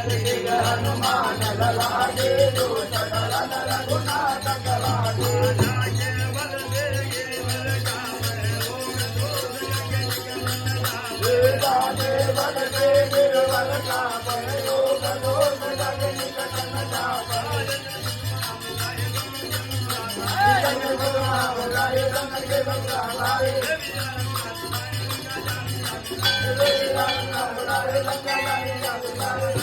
हनुमान ललाटे जो सकल नर गुणात कलाटे राजे बल के निर्बल का योग दोष जग निकट न जापे जन गुरु बुलाए रंग के बंगाए रंग बुलाए बंगाए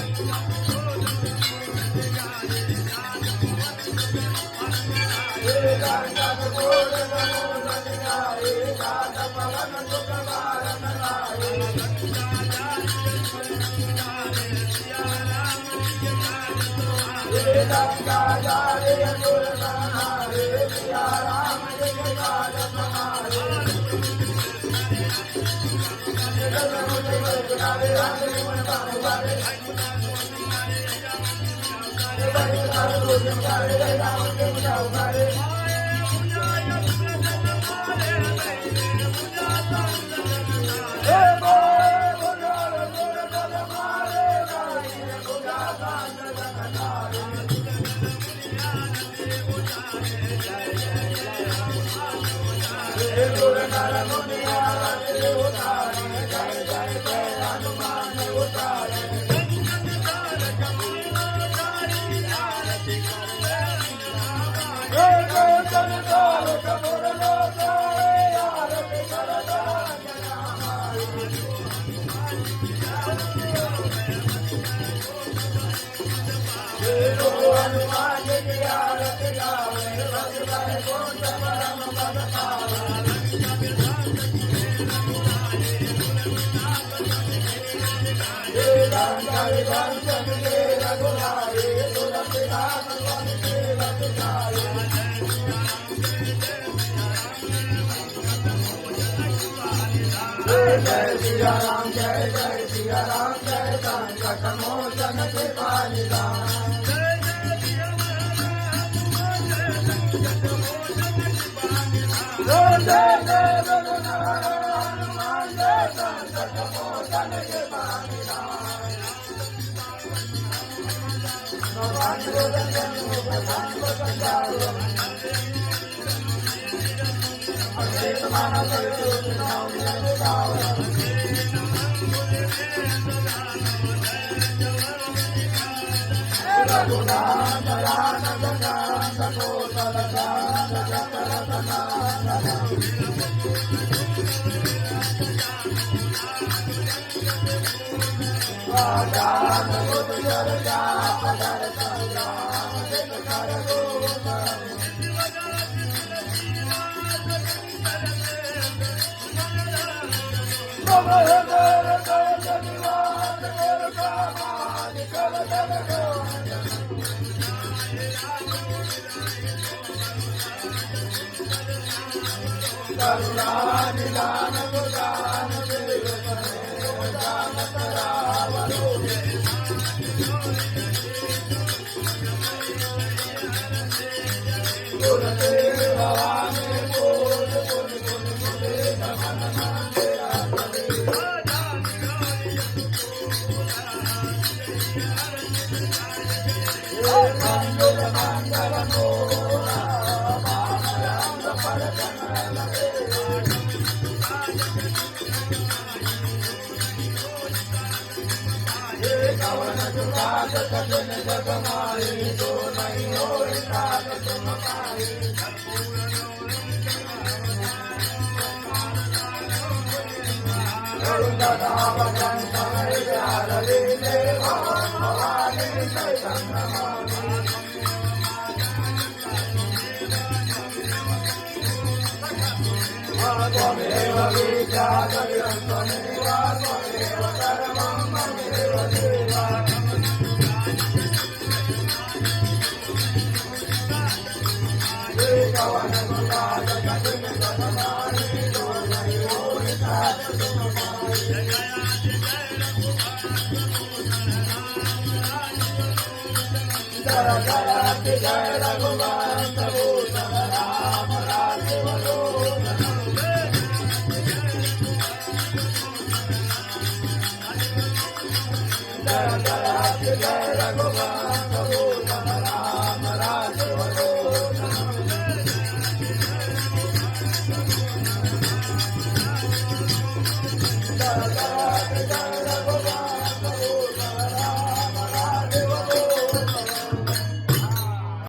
जय सिया राम जय जय सिया राम जय संकट मोचन कृपानि दान जय जय रघुनाथ हनुमान जय संकट मोचन कृपानि दान भगवान गोविंद भगवान गोविंद मानव रघुनाथ जय रघुवंश